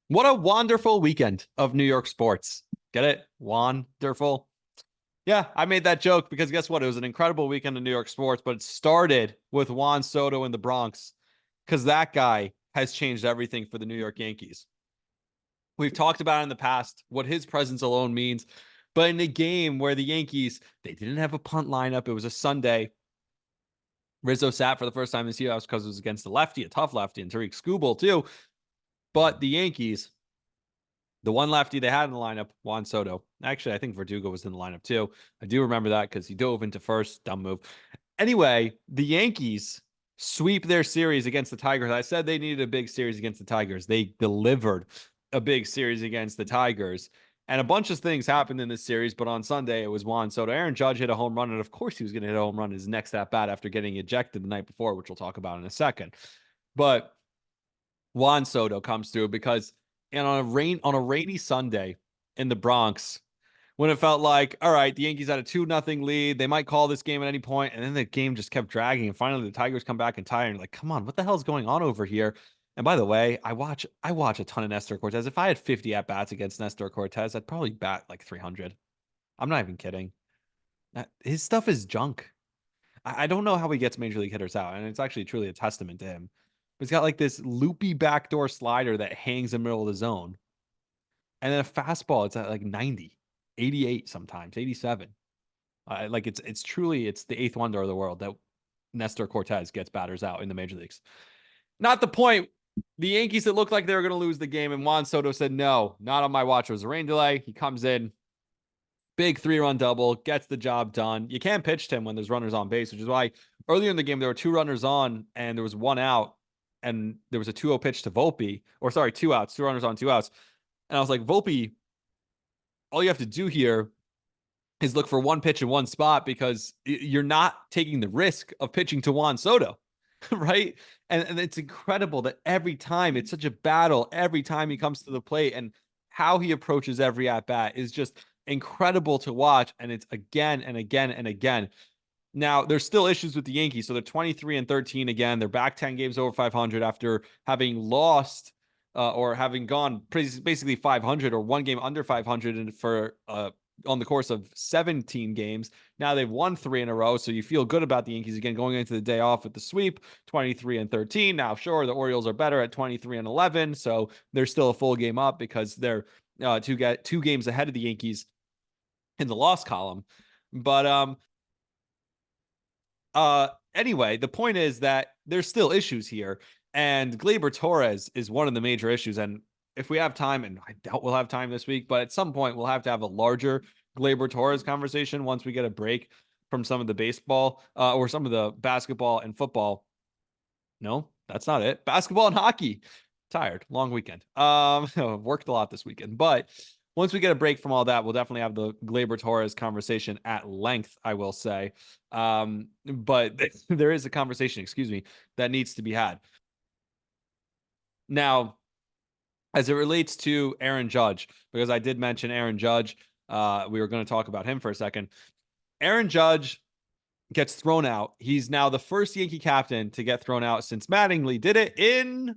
What a wonderful weekend of New York sports. Get it? Wonderful. Yeah, I made that joke because guess what? It was an incredible weekend of New York sports, but it started with Juan Soto in the Bronx because that guy has changed everything for the New York Yankees. We've talked about in the past what his presence alone means, but in a game where the Yankees, they didn't have a punt lineup, it was a Sunday. Rizzo sat for the first time this year. That was because it was against the lefty, a tough lefty, and Tariq Skubal too. But the Yankees, the one lefty they had in the lineup, Juan Soto. Actually, I think Verdugo was in the lineup too. I do remember that because he dove into first. Dumb move. Anyway, the Yankees sweep their series against the Tigers. I said they needed a big series against the Tigers. They delivered a big series against the Tigers. And a bunch of things happened in this series, but on Sunday it was Juan Soto. Aaron Judge hit a home run, and of course he was going to hit a home run his next at bat after getting ejected the night before, which we'll talk about in a second. But Juan Soto comes through because and on a rainy Sunday in the Bronx, when it felt like, all right, the Yankees had a 2-0 lead. They might call this game at any point, and then the game just kept dragging. And finally the Tigers come back and tie, and you're like, come on, what the hell is going on over here? And by the way, I watch a ton of Nestor Cortez. If I had 50 at bats against Nestor Cortez, I'd probably bat like 300. I'm not even kidding. His stuff is junk. I don't know how he gets major league hitters out, and it's actually truly a testament to him. But he's got like this loopy backdoor slider that hangs in the middle of the zone. And then a fastball, it's at like 90, 88 sometimes, 87. Like it's truly it's the eighth wonder of the world that Nestor Cortez gets batters out in the major leagues. Not the point. The Yankees that looked like they were going to lose the game, and Juan Soto said, "No, not on my watch." It was a rain delay. He comes in, big 3-run double, gets the job done. You can't pitch to him when there's runners on base, which is why earlier in the game there were two runners on and there was one out, and there was a 2-0 pitch to Volpe, or sorry, two outs, two runners on, two outs. And I was like, Volpe, all you have to do here is look for one pitch in one spot because you're not taking the risk of pitching to Juan Soto, right? And it's incredible that every time it's such a battle, every time he comes to the plate and how he approaches every at bat is just incredible to watch. And it's again and again and again. Now, there's still issues with the Yankees. So they're 23-13 again. They're back 10 games over 500 after having lost or having gone basically 500 or one game under 500 for on the course of 17 games. Now they've won 3 in a row. So you feel good about the Yankees again going into the day off with the sweep 23-13. Now, sure, the Orioles are better at 23-11. So they're still a full game up because they're two games ahead of the Yankees in the loss column. But anyway, the point is that there's still issues here, and Gleyber Torres is one of the major issues. And if we have time, and I doubt we'll have time this week, but at some point we'll have to have a larger Gleyber Torres conversation once we get a break from some of the baseball or some of the basketball and football. No, that's not it. Basketball and hockey. Tired, long weekend. Worked a lot this weekend, but once we get a break from all that, we'll definitely have the Gleyber Torres conversation at length, I will say. But there is a conversation, excuse me, that needs to be had. Now, as it relates to Aaron Judge, because I did mention Aaron Judge, we were going to talk about him for a second. Aaron Judge gets thrown out. He's now the first Yankee captain to get thrown out since Mattingly did it in,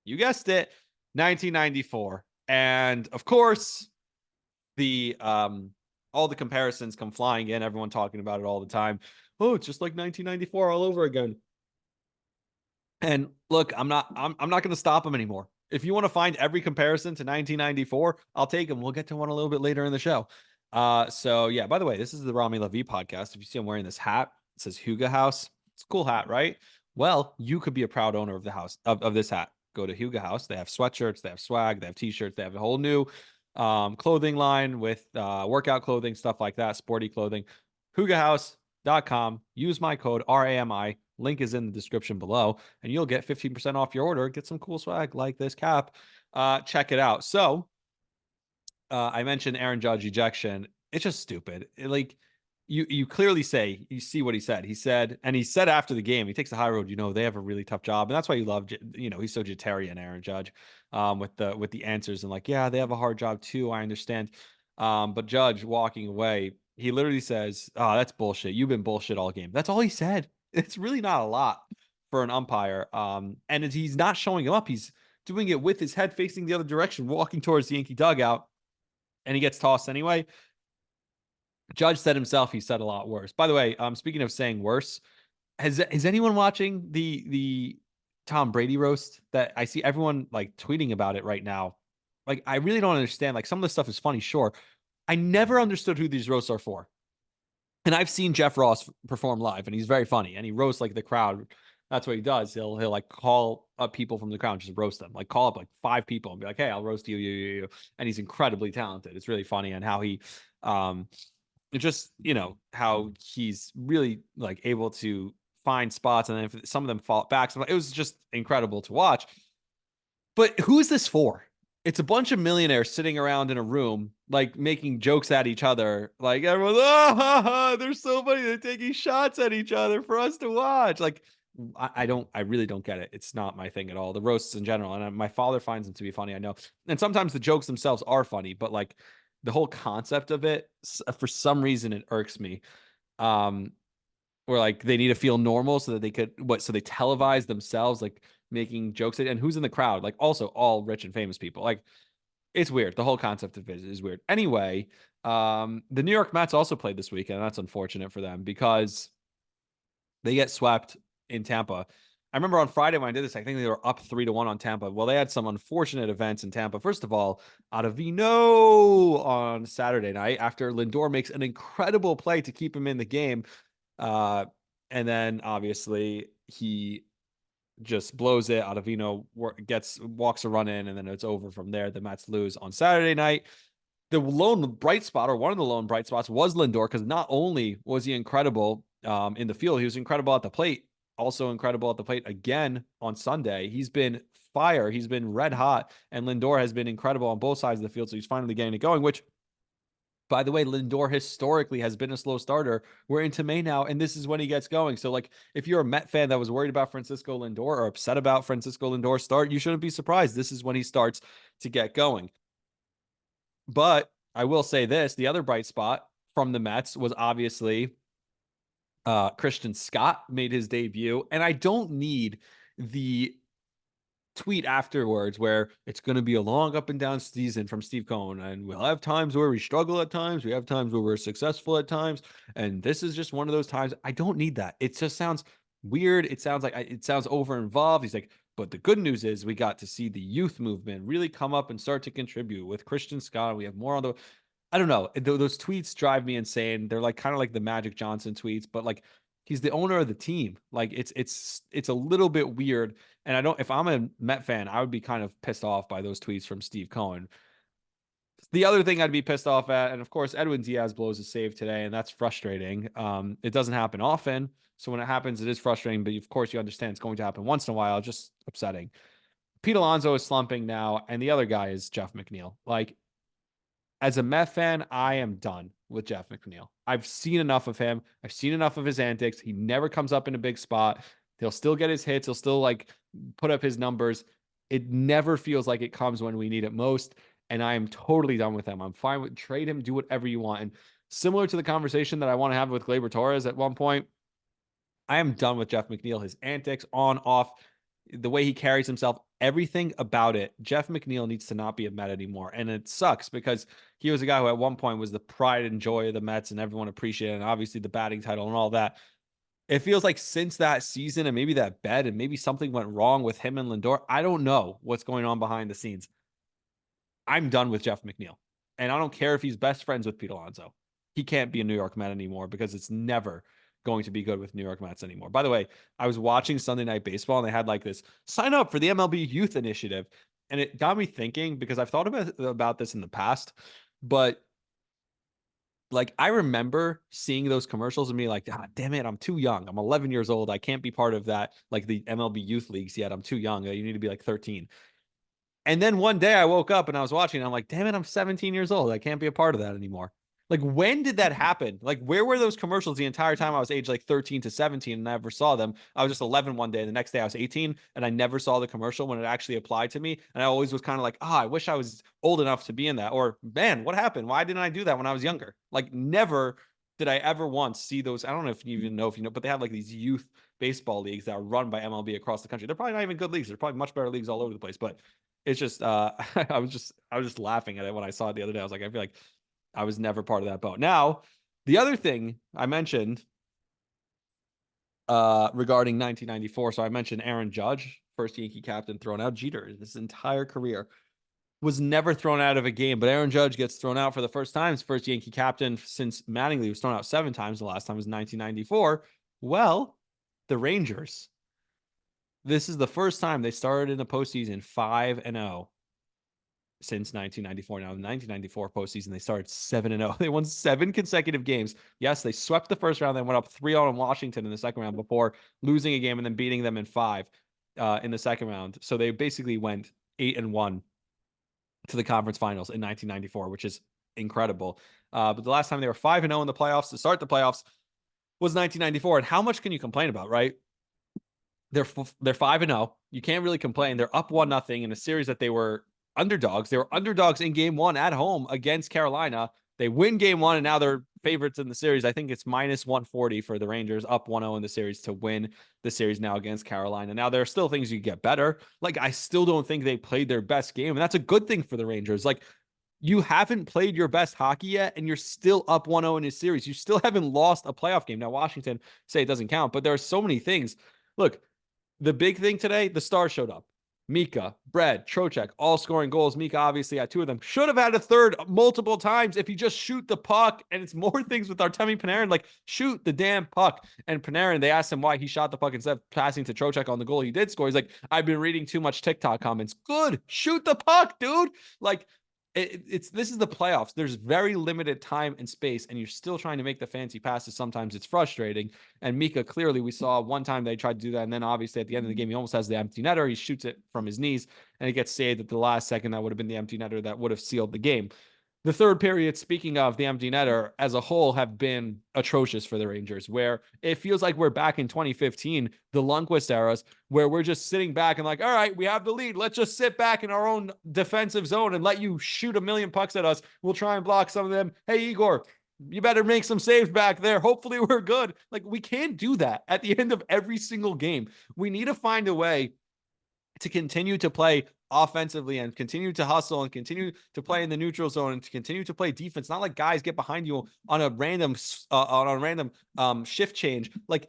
you guessed it, 1994. And of course, the all the comparisons come flying in, everyone talking about it all the time. Oh, it's just like 1994 all over again. And look, I'm not going to stop them anymore. If you want to find every comparison to 1994, I'll take them. We'll get to one a little bit later in the show. So yeah, by the way, this is the Rami Levy podcast. If you see I'm wearing this hat, it says Huga House. It's a cool hat, right? Well, you could be a proud owner of the house of this hat. Go to Huga House. They have sweatshirts, they have swag, they have t-shirts, they have a whole new clothing line with workout clothing, stuff like that, sporty clothing. HugaHouse.com. Use my code RAMI. Link is in the description below, and you'll get 15% off your order. Get some cool swag like this cap. Check it out. So I mentioned Aaron Judge ejection. It's just stupid. You clearly say, you see what he said. He said after the game, he takes the high road. They have a really tough job, and that's why you love. He's so Jeterian, Aaron Judge, with the answers and like, yeah, they have a hard job too. I understand, but Judge walking away, he literally says, "Oh, that's bullshit. You've been bullshit all game." That's all he said. It's really not a lot for an umpire, and he's not showing him up. doing it with his head facing the other direction, walking towards the Yankee dugout, and he gets tossed anyway. Judge said himself he said a lot worse. By the way, speaking of saying worse, is anyone watching the Tom Brady roast? That I see everyone like tweeting about it right now. Like, I really don't understand. Like, some of the stuff is funny, sure. I never understood who these roasts are for. And I've seen Jeff Ross perform live, and he's very funny, and he roasts like the crowd. That's what he does. He'll like call up people from the crowd, and just roast them. Like, call up like 5 people and be like, "Hey, I'll roast you." And he's incredibly talented. It's really funny, and how he, just how he's really like able to find spots, and then if some of them fall back. So it was just incredible to watch. But who is this for? It's a bunch of millionaires sitting around in a room, like making jokes at each other. Like, everyone's, oh, ha, ha, they're so funny. They're taking shots at each other for us to watch. Like, I really don't get it. It's not my thing at all. The roasts in general. And my father finds them to be funny, I know. And sometimes the jokes themselves are funny, but like the whole concept of it, for some reason, it irks me. Where like they need to feel normal so that they could, so they televise themselves, like making jokes, and who's in the crowd, like also all rich and famous people. Like, it's weird. The whole concept of it is weird. Anyway, the New York Mets also played this weekend, and that's unfortunate for them because they get swept in Tampa. I remember on Friday when I did this, I think they were up 3-1 on Tampa. Well, they had some unfortunate events in Tampa. First of all, Ottavino on Saturday night, after Lindor makes an incredible play to keep him in the game. And then obviously he just blows it. Ottavino walks a run in, and then it's over from there. The Mets lose on Saturday night. The lone bright spot, or one of the lone bright spots, was Lindor, because not only was he incredible in the field, he was incredible at the plate. Also incredible at the plate again on Sunday. He's been fire. He's been red hot, and Lindor has been incredible on both sides of the field. So he's finally getting it going, which, by the way, Lindor historically has been a slow starter. We're into May now, and this is when he gets going. So, like, if you're a Met fan that was worried about Fransisco Lindor or upset about Fransisco Lindor's start, you shouldn't be surprised. This is when he starts to get going. But I will say this, the other bright spot from the Mets was obviously Christian Scott made his debut. And I don't need the tweet afterwards where it's going to be a long up and down season from Steve Cohen, and we'll have times where we struggle at times, we have times where we're successful at times, and this is just one of those times. I don't need that. It just sounds weird. It sounds over involved. He's like, but the good news is we got to see the youth movement really come up and start to contribute with Christian Scott. We have more on the, I don't know. Those tweets drive me insane. They're like kind of like the Magic Johnson tweets, but like, he's the owner of the team. Like, it's a little bit weird. And if I'm a Met fan, I would be kind of pissed off by those tweets from Steve Cohen. The other thing I'd be pissed off at, and of course, Edwin Diaz blows a save today, and that's frustrating. It doesn't happen often. So when it happens, it is frustrating. But of course, you understand it's going to happen once in a while. Just upsetting. Pete Alonso is slumping now, and the other guy is Jeff McNeil. Like, as a Met fan, I am done with Jeff McNeil. I've seen enough of him. I've seen enough of his antics. He never comes up in a big spot. He'll still get his hits. He'll still like put up his numbers. It never feels like it comes when we need it most. And I am totally done with him. I'm fine with trade him, do whatever you want. And similar to the conversation that I want to have with Gleyber Torres at one point, I am done with Jeff McNeil. His antics, on, off, the way he carries himself, everything about it. Jeff McNeil needs to not be a Met anymore. And it sucks because he was a guy who at one point was the pride and joy of the Mets, and everyone appreciated it, and obviously the batting title and all that. It feels like since that season, and maybe that bet, and maybe something went wrong with him and Lindor, I don't know what's going on behind the scenes. I'm done with Jeff McNeil. And I don't care if he's best friends with Pete Alonso. He can't be a New York Met anymore, because it's never going to be good with New York Mets anymore. By the way, I was watching Sunday Night Baseball, and they had like this sign up for the MLB Youth Initiative. And it got me thinking, because I've thought about this in the past, but like, I remember seeing those commercials and being like, ah, damn it, I'm too young. I'm 11 years old. I can't be part of that, like the MLB youth leagues yet. I'm too young. You need to be like 13. And then one day I woke up and I was watching, and I'm like, damn it, I'm 17 years old. I can't be a part of that anymore. Like, when did that happen? Like, where were those commercials the entire time I was age like 13 to 17 and I never saw them? I was just 11 one day, and the next day I was 18, and I never saw the commercial when it actually applied to me. And I always was kind of like, I wish I was old enough to be in that. Or, man, what happened? Why didn't I do that when I was younger? Like, never did I ever once see those. I don't know if you even know if you know, but they have like these youth baseball leagues that are run by MLB across the country. They're probably not even good leagues. They're probably much better leagues all over the place. But it's just I was just laughing at it when I saw it the other day. I was like, I feel like I was never part of that boat. Now, the other thing I mentioned regarding 1994. So I mentioned Aaron Judge, first Yankee captain thrown out. Jeter, his entire career, was never thrown out of a game, but Aaron Judge gets thrown out for the first time. His first Yankee captain since Mattingly was thrown out 7 times. The last time was 1994. Well, the Rangers. This is the first time they started in the postseason 5-0 since 1994. Now, in the 1994 postseason, they started 7-0. They won 7 consecutive games. Yes, they swept the first round. They went up 3-0 in Washington in the second round before losing a game and then beating them in 5 in the second round. So they basically went 8-1 to the conference finals in 1994, which is incredible. But the last time they were 5-0 in the playoffs to start the playoffs was 1994. And how much can you complain about, right? They're 5-0. You can't really complain. They're up 1-0 in a series that they were underdogs. They were underdogs in game 1 at home against Carolina. They win game 1, and now they're favorites in the series. I think it's minus 140 for the Rangers, up 1-0 in the series to win the series now against Carolina. Now, there are still things you get better. Like, I still don't think they played their best game, and that's a good thing for the Rangers. Like, you haven't played your best hockey yet, and you're still up 1-0 in a series. You still haven't lost a playoff game. Now, Washington say it doesn't count, but there are so many things. Look, the big thing today, the stars showed up. Mika, Brad, Trocheck, all scoring goals. Mika obviously had 2 of them. Should have had a third multiple times if you just shoot the puck. And it's more things with Artemi Panarin, like shoot the damn puck. And Panarin, they asked him why he shot the puck instead of passing to Trocheck on the goal he did score. He's like, I've been reading too much TikTok comments. Good, shoot the puck, dude. Like, this is the playoffs. There's very limited time and space, and you're still trying to make the fancy passes. Sometimes it's frustrating. And Mika, clearly, we saw one time they tried to do that, and then obviously at the end of the game, he almost has the empty netter. He shoots it from his knees, and it gets saved at the last second. That would have been the empty netter that would have sealed the game. The third period, speaking of the empty netter, as a whole have been atrocious for the Rangers, where it feels like we're back in 2015, the Lundqvist eras, where we're just sitting back and like, all right, we have the lead. Let's just sit back in our own defensive zone and let you shoot a million pucks at us. We'll try and block some of them. Hey, Igor, you better make some saves back there. Hopefully we're good. Like, we can't do that at the end of every single game. We need to find a way to continue to play offensively and continue to hustle and continue to play in the neutral zone and to continue to play defense. Not like guys get behind you on a random shift change. Like,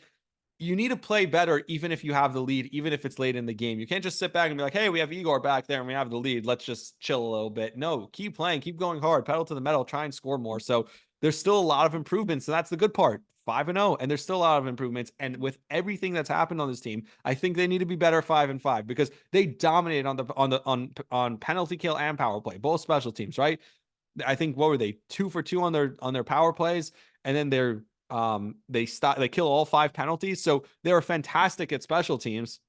you need to play better even if you have the lead, even if it's late in the game. You can't just sit back and be like, hey, we have Igor back there and we have the lead. Let's just chill a little bit. No, keep playing, keep going hard, pedal to the metal, try and score more. So there's still a lot of improvements, and that's the good part. 5-0, and there's still a lot of improvements. And with everything that's happened on this team, I think they need to be better 5-5 because they dominated on penalty kill and power play, both special teams, right? I think what were they 2 for 2 on their power plays, and then they kill all 5 penalties. So they were fantastic at special teams.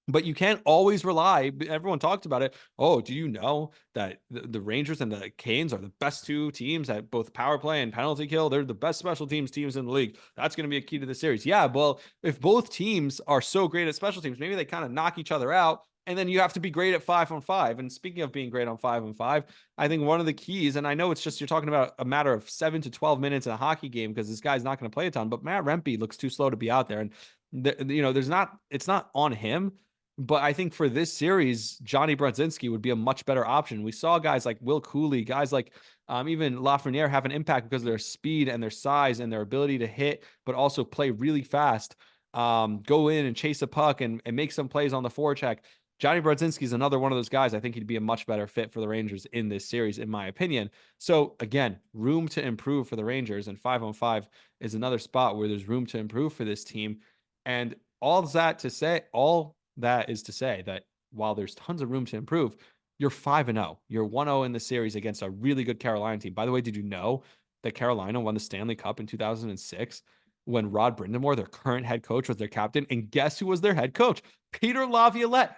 But you can't always rely. Everyone talked about it. Oh, do you know that the Rangers and the Canes are the best 2 teams at both power play and penalty kill? They're the best special teams in the league. That's going to be a key to the series. Yeah, well, if both teams are so great at special teams, maybe they kind of knock each other out. And then you have to be great at 5-on-5. And speaking of being great on 5-on-5, I think one of the keys, and I know it's just you're talking about a matter of 7 to 12 minutes in a hockey game because this guy's not going to play a ton, but Matt Rempe looks too slow to be out there. And it's not on him. But I think for this series, Johnny Brodzinski would be a much better option. We saw guys like Will Cooley, guys like even Lafreniere have an impact because of their speed and their size and their ability to hit, but also play really fast, go in and chase a puck and make some plays on the forecheck. Johnny Brodzinski is another one of those guys. I think he'd be a much better fit for the Rangers in this series, in my opinion. So again, room to improve for the Rangers, and 5-on-5 is another spot where there's room to improve for this team. And all that is to say that while there's tons of room to improve, you're 5-0. You're 1-0 in the series against a really good Carolina team. By the way, did you know that Carolina won the Stanley Cup in 2006 when Rod Brind'Amour, their current head coach, was their captain? And guess who was their head coach? Peter Laviolette.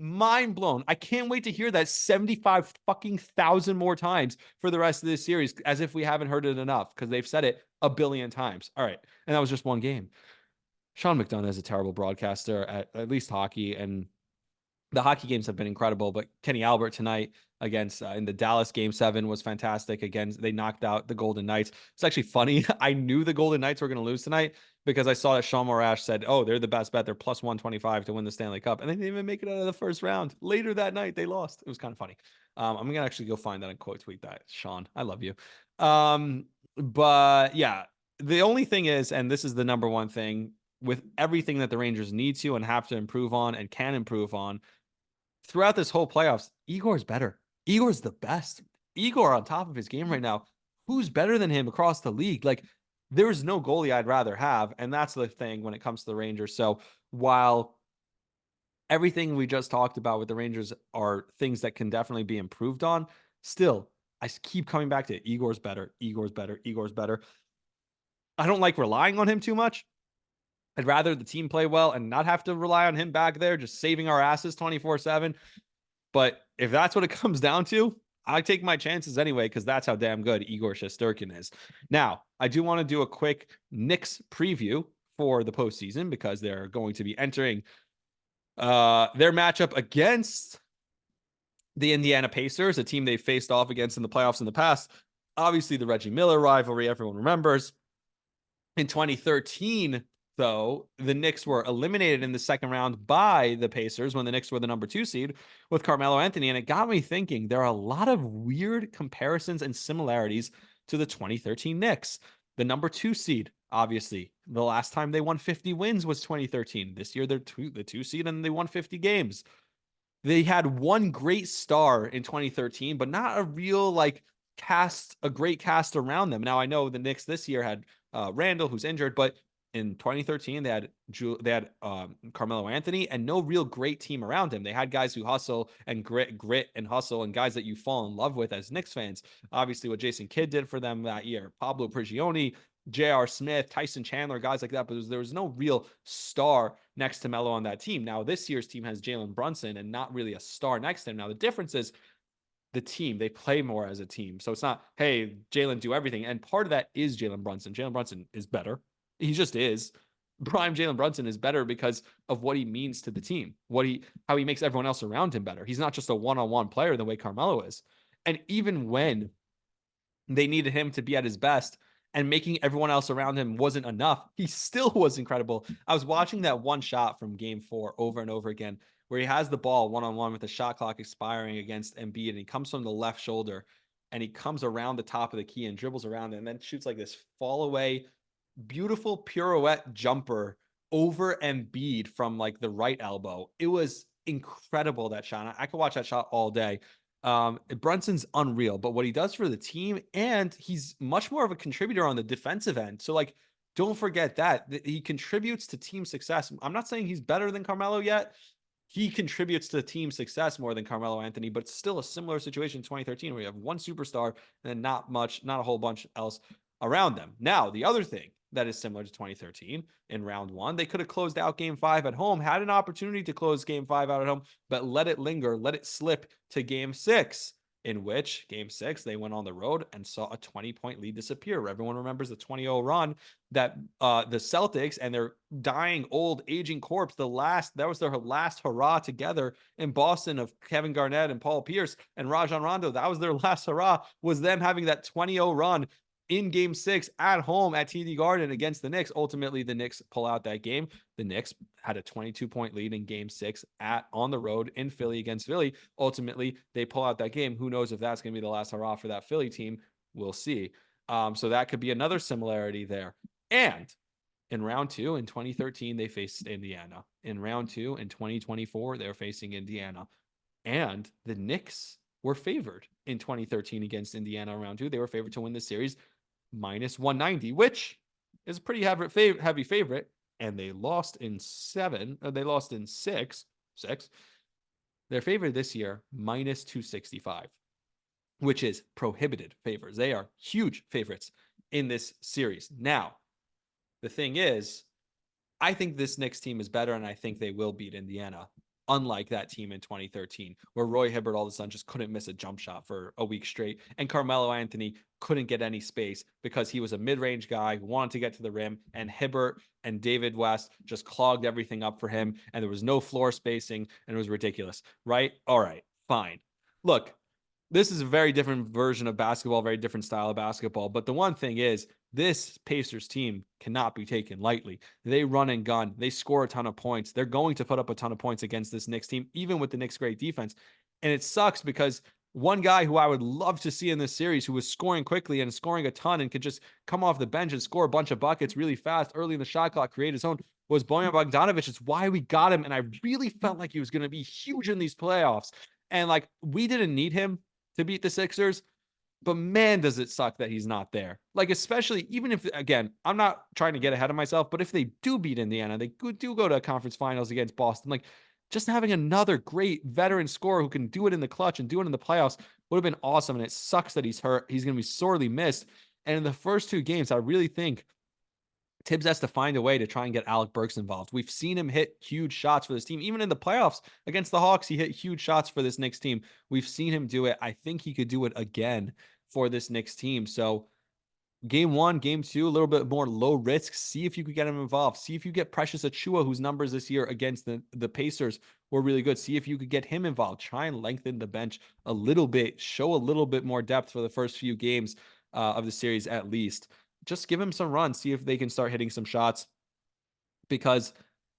Mind blown. I can't wait to hear that 75,000 more times for the rest of this series, as if we haven't heard it enough, because they've said it a billion times. All right. And that was just one game. Sean McDonough is a terrible broadcaster at least hockey. And The hockey games have been incredible, but Kenny Albert tonight against in the Dallas game 7 was fantastic. Again, they knocked out the Golden Knights. It's actually funny. I knew the Golden Knights were going to lose tonight because I saw that Sean Morash said, "Oh, they're the best bet. They're plus 125 to win the Stanley Cup," and they didn't even make it out of the first round. Later that night, they lost. It was kind of funny. I'm gonna actually go find that and quote tweet that. Sean, I love you. But yeah, the only thing is, and this is the number one thing with everything that the Rangers need to and have to improve on and can improve on throughout this whole playoffs, Igor's better. Igor's the best. Igor on top of his game right now. Who's better than him across the league? Like, there's no goalie I'd rather have. And that's the thing when it comes to the Rangers. So while everything we just talked about with the Rangers are things that can definitely be improved on, still, I keep coming back to it. Igor's better. Igor's better. Igor's better. I don't like relying on him too much. I'd rather the team play well and not have to rely on him back there, just saving our asses 24/7. But if that's what it comes down to, I take my chances anyway, because that's how damn good Igor Shesterkin is. Now, I do want to do a quick Knicks preview for the postseason because they're going to be entering their matchup against the Indiana Pacers, a team they faced off against in the playoffs in the past. Obviously, the Reggie Miller rivalry, everyone remembers. In 2013, though, the Knicks were eliminated in the second round by the Pacers when the Knicks were the number 2 seed with Carmelo Anthony. And it got me thinking there are a lot of weird comparisons and similarities to the 2013 Knicks. The number 2 seed, obviously, the last time they won 50 wins was 2013. This year, they're the 2 seed and they won 50 games. They had one great star in 2013, but not a real a great cast around them. Now I know the Knicks this year had Randall, who's injured, but in 2013 they had Carmelo Anthony and no real great team around him. They had guys who hustle and grit and hustle, and guys that you fall in love with as Knicks fans. Obviously, what Jason Kidd did for them that year, Pablo Prigioni, J.R. Smith, Tyson Chandler, guys like that, but there was no real star next to Melo on that team. Now, this year's team has Jalen Brunson and not really a star next to him. Now, the difference is the team. They play more as a team. So it's not, hey, Jalen, do everything. And part of that is Jalen Brunson. Jalen Brunson is better. He just is. Prime Jalen Brunson is better because of what he means to the team, how he makes everyone else around him better. He's not just a one-on-one player the way Carmelo is. And even when they needed him to be at his best, and making everyone else around him wasn't enough, he still was incredible. I was watching that one shot from game 4 over and over again, where he has the ball one-on-one with the shot clock expiring against Embiid, and he comes from the left shoulder, and he comes around the top of the key and dribbles around it, and then shoots like this fall away, beautiful pirouette jumper over Embiid from like the right elbow. It was incredible, that shot. I could watch that shot all day. Brunson's unreal, but what he does for the team, and he's much more of a contributor on the defensive end. So like, don't forget that he contributes to team success. I'm not saying he's better than Carmelo yet. He contributes to team success more than Carmelo Anthony, but it's still a similar situation in 2013 where you have one superstar and not a whole bunch else around them. Now, the other thing that is similar to 2013 in round 1, they could have closed out game 5 at home, had an opportunity to close game 5 out at home, but let it linger, let it slip to game 6, in which game 6, they went on the road and saw a 20-point lead disappear. Everyone remembers the 20-0 run that the Celtics and their dying, old, aging corpse, that was their last hurrah together in Boston of Kevin Garnett and Paul Pierce and Rajon Rondo. That was their last hurrah, was them having that 20-0 run in game 6 at home at TD Garden against the Knicks. Ultimately, the Knicks pull out that game. The Knicks had a 22-point lead in game 6 on the road in Philly against Philly. Ultimately, they pull out that game. Who knows if that's going to be the last hurrah for that Philly team? We'll see. So that could be another similarity there. And in round 2 in 2013, they faced Indiana. In round 2 in 2024, they're facing Indiana. And the Knicks were favored in 2013 against Indiana in round 2. They were favored to win the series minus 190, which is a pretty heavy favorite. And they lost in 7. They lost in 6. They're favored this year minus 265, which is prohibited favors. They are huge favorites in this series. Now, the thing is, I think this Knicks team is better, and I think they will beat Indiana. unlike that team in 2013, where Roy Hibbert all of a sudden just couldn't miss a jump shot for a week straight, and Carmelo Anthony couldn't get any space because he was a mid-range guy who wanted to get to the rim, and Hibbert and David West just clogged everything up for him, and there was no floor spacing, and it was ridiculous, right? All right, fine. Look, this is a very different version of basketball, very different style of basketball. But the one thing is, this Pacers team cannot be taken lightly. They run and gun. They score a ton of points. They're going to put up a ton of points against this Knicks team, even with the Knicks' great defense. And it sucks because one guy who I would love to see in this series, who was scoring quickly and scoring a ton and could just come off the bench and score a bunch of buckets really fast early in the shot clock, create his own, was Bojan Bogdanovic. It's why we got him. And I really felt like he was going to be huge in these playoffs. And like, we didn't need him to beat the Sixers, but man, does it suck that he's not there. Like, especially even if, again, I'm not trying to get ahead of myself, but if they do beat Indiana, they do go to conference finals against Boston, like just having another great veteran scorer who can do it in the clutch and do it in the playoffs would have been awesome. And it sucks that he's hurt. He's going to be sorely missed. And in the first two games, I really think Tibbs has to find a way to try and get Alec Burks involved. We've seen him hit huge shots for this team. Even in the playoffs against the Hawks, he hit huge shots for this Knicks team. We've seen him do it. I think he could do it again for this Knicks team. So game one, game two, a little bit more low risk. See if you could get him involved. See if you get Precious Achua, whose numbers this year against the Pacers were really good. See if you could get him involved. Try and lengthen the bench a little bit. Show a little bit more depth for the first few games of the series at least. Just give him some runs. See if they can start hitting some shots. Because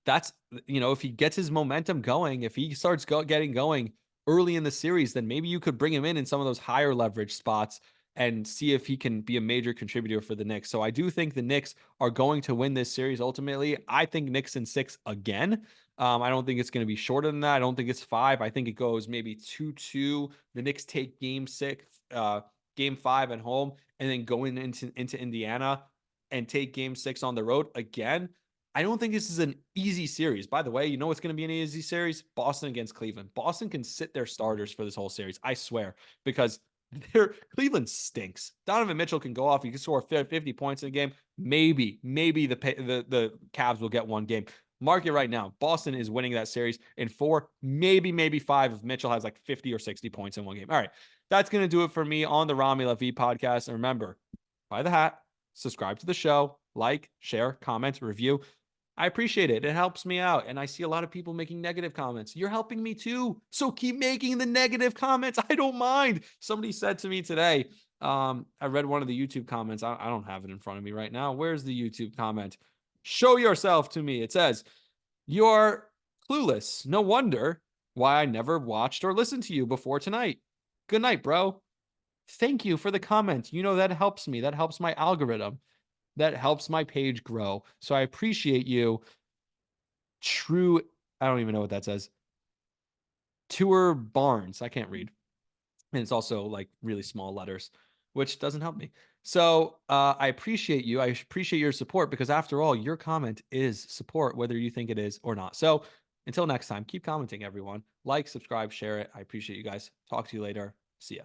that's, if he gets his momentum going, if he starts getting going early in the series, then maybe you could bring him in some of those higher leverage spots and see if he can be a major contributor for the Knicks. So I do think the Knicks are going to win this series ultimately. I think Knicks in 6 again. I don't think it's going to be shorter than that. I don't think it's 5. I think it goes maybe 2-2. The Knicks take game 5 at home, and then go into Indiana and take game 6 on the road again. I don't think this is an easy series. By the way, you know what's going to be an easy series? Boston against Cleveland. Boston can sit their starters for this whole series, I swear, because Cleveland stinks. Donovan Mitchell can go off. He can score 50 points in a game. Maybe the Cavs will get one game. Mark it right now. Boston is winning that series in 4, maybe 5 if Mitchell has like 50 or 60 points in one game. All right, that's going to do it for me on the Rami Levy podcast. And remember, buy the hat, subscribe to the show, like, share, comment, review. I appreciate it. It helps me out. And I see a lot of people making negative comments. You're helping me too. So keep making the negative comments. I don't mind. Somebody said to me today, I read one of the YouTube comments. I don't have it in front of me right now. Where's the YouTube comment? Show yourself to me. It says, "You're clueless. No wonder why I never watched or listened to you before tonight. Good night, bro." Thank you for the comment. That helps me. That helps my algorithm. That helps my page grow. So I appreciate you. I don't even know what that says. Tour Barnes. I can't read. And it's also like really small letters, which doesn't help me. So I appreciate you. I appreciate your support, because after all, your comment is support, whether you think it is or not. So until next time, keep commenting, everyone. Like, subscribe, share it. I appreciate you guys. Talk to you later. See ya.